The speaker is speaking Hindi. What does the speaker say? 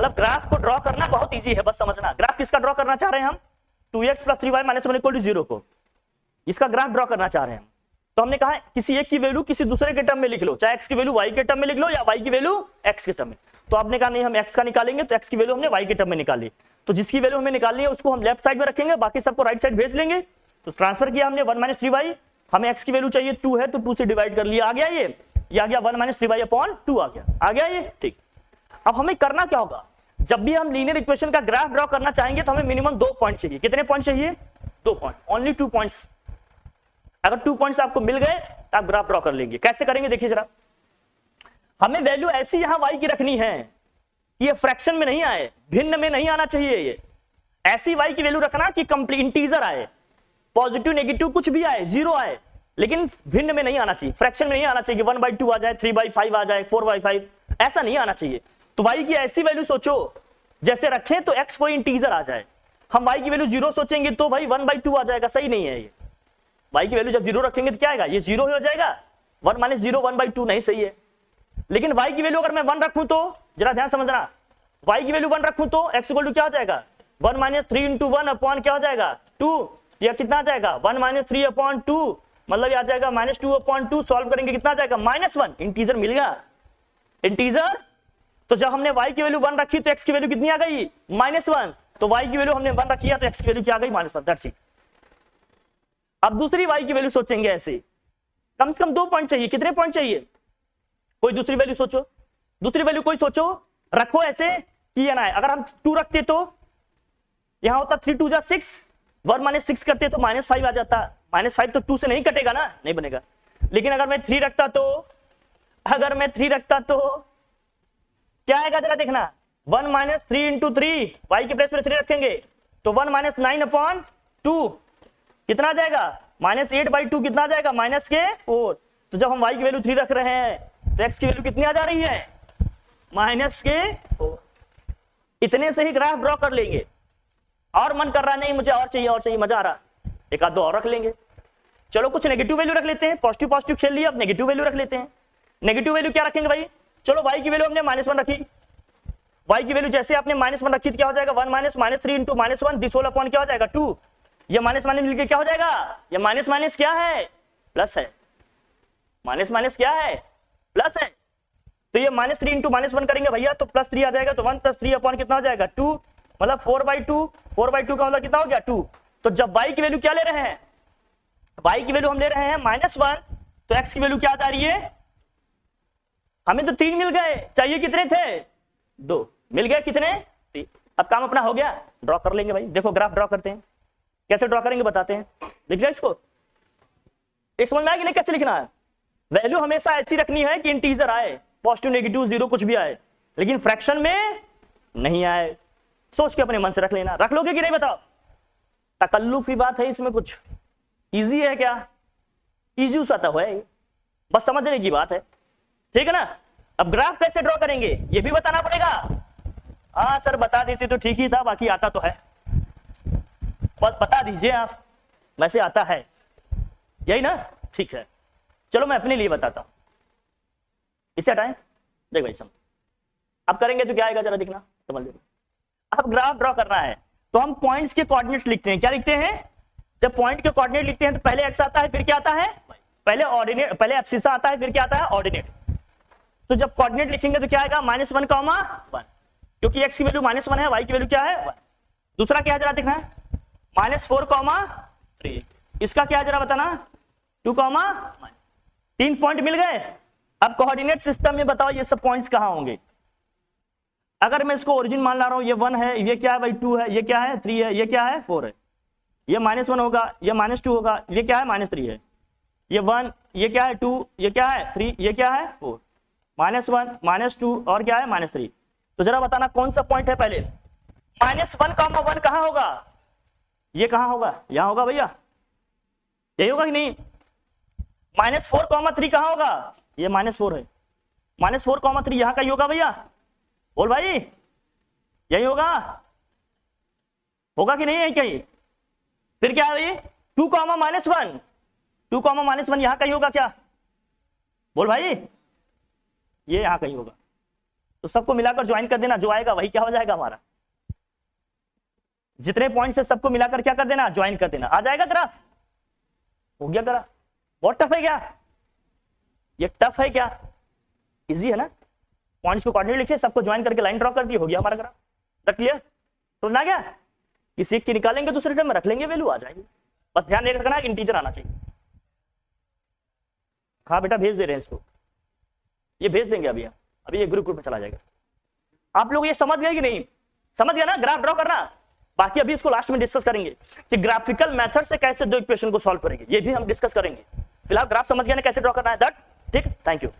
मतलब ग्राफ को ड्रॉ करना बहुत इजी है, बस समझना। ग्राफ किसका ड्रॉ करना चाह रहे हैं हम? 2x + 3y - 1 = 0 को, इसका ग्राफ ड्रॉ करना चाह रहे हैं हम। तो हमने कहा किसी एक की वैल्यू किसी दूसरे के टर्म में लिख लो, चाहे x की वैल्यू y के टर्म में लिख लो या y की वैल्यू x के टर्म में। तो आपने कहा नहीं हम x का निकालेंगे, तो x की वैल्यू हमने y के टर्म में निकाली। तो जिसकी वैल्यू हमें निकालनी है उसको हम लेफ्ट साइड में रखेंगे, बाकी सबको राइट साइड भेज लेंगे। तो ट्रांसफर किया हमने 1 - 3y, हमें x की वैल्यू चाहिए 2 है, तो 2 से डिवाइड कर लिया, आ गया ये आ गया 1 - 3y/2 आ गया ये, ठीक। अब हमें करना क्या होगा, जब भी हम लीनियर इक्वेशन का ग्राफ ड्रॉ करना चाहेंगे तो हमें मिनिमम 2 पॉइंट चाहिए। कितने पॉइंट चाहिए? 2 पॉइंट, ओनली 2 पॉइंट्स। अगर 2 पॉइंट्स आपको मिल गए तो आप ग्राफ ड्रॉ कर लेंगे। कैसे करेंगे देखिए जरा, हमें वैल्यू ऐसी यहां y की रखनी है, ये फ्रैक्शन में नहीं आए, भिन्न में नहीं आना चाहिए। ये ऐसी y की वैल्यू रखना कि कंप्लीट इंटीजर आए, पॉजिटिव नेगेटिव कुछ भी आए, 0 आए, लेकिन भिन्न में नहीं आना चाहिए, फ्रैक्शन में नहीं आना चाहिए। 1/2 आ जाए, 3/5 आ जाए, 4/5, ऐसा नहीं आना चाहिए। तो y की ऐसी वैल्यू सोचो जैसे रखें तो x कोई इंटीजर आ जाए। हम y की वैल्यू 0 सोचेंगे तो भाई 1/2 आ जाएगा, सही नहीं है ये। y की वैल्यू जब 0 रखेंगे तो क्या आएगा, ये 0 हो जाएगा। 1 - 0 1/2 नहीं सही है। लेकिन y की वैल्यू अगर मैं 1 रखूं तो जरा ध्यान समझना, y की वैल्यू 1 रखूं तो x = क्या हो जाएगा, 1 - 3 × 1 अपॉन क्या हो जाएगा 2, या कितना आ जाएगा 1 - 3/2, मतलब आ जाएगा -2/2। सॉल्व करेंगे कितना आ जाएगा -1, इंटीजर मिल गया, इंटीजर। तो जब हमने y की वैल्यू 1 रखी तो x की वैल्यू कितनी आ गई -1, तो y की वैल्यू हमने 1 रखी है तो x की वैल्यू क्या आ गई -1, दैट्स इट। अब दूसरी y की वैल्यू सोचेंगे ऐसे, कम से कम 2 पॉइंट चाहिए। कितने पॉइंट चाहिए? कोई दूसरी वैल्यू सोचो, दूसरी वैल्यू कोई सोचो, रखो ऐसे कि ये ना है। अगर हम 2 रखते तो यहां होता 3 × 2 = 6, 1 - 6 करते तो -5 आ जाता। -5 तो 2 से नहीं कटेगा ना, नहीं बनेगा। लेकिन अगर मैं 3 रखता तो, अगर मैं 3 रखता तो क्या आएगा जरा देखना, 1 - 3 × 3, y के प्लेस में 3 रखेंगे तो 1 - 9/2 कितना आ जाएगा -8/2, कितना आ जाएगा -4। तो जब हम y की वैल्यू 3 रख रहे हैं तो x की वैल्यू कितनी आ जा रही है -4। इतने से ही ग्राफ ड्रॉ कर लेंगे। और मन कर रहा नहीं मुझे और चाहिए, मजा आ रहा, एक आध 2 और रख लेंगे। चलो कुछ नेगेटिव वैल्यू रख लेते हैं, पॉजिटिव खेल लिया, अब नेगेटिव वैल्यू रख लेते हैं। नेगेटिव वैल्यू क्या रखेंगे भाई, चलो y की वैल्यू हमने -1 रखी, y की वैल्यू जैसे आपने -1 रखी तो क्या हो जाएगा 1 - 3 × -1, दिस होल अपॉन क्या हो जाएगा 2। ये माइनस माइनस मिलके क्या हो जाएगा, ये माइनस माइनस क्या है प्लस है, माइनस माइनस क्या है प्लस है। तो ये -3 × -1 करेंगे भैया तो +3 आ जाएगा, तो 1 + 3 अपॉन कितना हो जाएगा 2, मतलब 4/2, 4/2 का मतलब कितना हो गया 2। तो जब y की वैल्यू क्या ले रहे हैं, y की वैल्यू हम ले रहे हैं -1, तो x की वैल्यू क्या आ जा रही है, हमें तो 3 मिल गए, चाहिए कितने थे 2, मिल गए कितने 3। अब काम अपना हो गया, ड्रॉ कर लेंगे भाई। देखो ग्राफ ड्रॉ करते हैं, कैसे ड्रॉ करेंगे बताते हैं, लिख लिया इसको, एक समझ में आया कि नहीं कैसे लिखना है। वैल्यू हमेशा ऐसी रखनी है कि इंटीजर आए, पॉजिटिव नेगेटिव जीरो कुछ भी आए, लेकिन फ्रैक्शन में नहीं आए। सोच के अपने मन से रख लेना, रख लोगे कि नहीं बताओ, तकल्लुफी बात है इसमें, कुछ इजी है क्या, इजी सा तो है, बस समझने की बात है, ठीक है ना। अब ग्राफ कैसे ड्रॉ करेंगे ये भी बताना पड़ेगा। हाँ सर बता देते तो ठीक ही था, बाकी आता तो है, बस बता दीजिए आप, वैसे आता है यही ना, ठीक है। चलो मैं अपने लिए बताता हूं, इसे हटाएं, देख भाई समझ, अब करेंगे तो क्या आएगा जरा दिखना, समझ लीजिए। अब ग्राफ ड्रॉ करना है तो हम पॉइंट्स के कोऑर्डिनेट्स लिखते हैं, क्या लिखते हैं, जब पॉइंट के कोऑर्डिनेट लिखते हैं तो पहले एक्स आता है, फिर क्या आता है, पहले ऑर्डिनेट, पहले एब्सिसा आता है, फिर क्या आता है ऑर्डिनेट। तो जब कोऑर्डिनेट लिखेंगे तो क्या आएगा -1, -1, क्योंकि x की वैल्यू -1 है, y की वैल्यू क्या है 1। दूसरा क्या है जरा देखना है, -4, 3, इसका क्या है जरा बताना 2, 3 पॉइंट मिल गए। अब कोऑर्डिनेट सिस्टम में बताओ ये सब पॉइंट्स कहां होंगे। अगर मैं इसको ओरिजिन मान ला रहा हूं, ये 1 है, ये क्या है भाई 2 है, ये क्या है 3 है, ये क्या है 4 है, ये -1 होगा, ये -2 होगा, ये क्या है -3 है, ये 1, ये क्या है 2, ये क्या है 3, ये क्या है 4, -1, -2 और क्या है -3। तो जरा बताना कौन सा पॉइंट है पहले, -1, 1 कहां होगा, ये कहां होगा, यहां होगा भैया, यही होगा कि नहीं। -4, 3 कहां होगा, ये -4 है, -4, 3 यहां का ही होगा भैया, बोल भाई यही होगा, होगा कि नहीं यही कहीं। फिर क्या है भाई 2, -1, 2, -1 यहां कहीं होगा क्या, बोल भाई ये यहां कहीं होगा, तो सबको मिलाकर ज्वाइन कर देना, जो आएगा वही क्या हो जाएगा हमारा, जितने पॉइंट्स है सबको मिलाकर क्या कर देना, ज्वाइन कर देना, आ जाएगा ग्राफ। हो गया ग्राफ। बहुत टफ है क्या ये, टफ है क्या, इजी है ना। पॉइंट्स को कोऑर्डिनेट लिखे, सबको ज्वाइन करके लाइन ड्रॉ कर दी, हो गया हमारा ग्राफ। रख लिया, तो ना क्या किसी एक की निकालेंगे, दूसरे टर्म में रख लेंगे, वैल्यू आ जाएगी। बस ध्यान रखना है इंटीजर आना चाहिए। हाँ बेटा भेज दे रहे हैं इसको, ये भेज देंगे अभी हम, अभी ये ग्रुप में चला जाएगा। आप लोग ये समझ गए कि नहीं, समझ गया ना ग्राफ ड्रॉ करना। बाकी अभी इसको लास्ट में डिस्कस करेंगे कि ग्राफिकल मेथड से कैसे दो इक्वेशन को सॉल्व करेंगे, ये भी हम डिस्कस करेंगे। फिलहाल ग्राफ समझ गया ना कैसे ड्रॉ करना है, दैट ठीक। Thank you.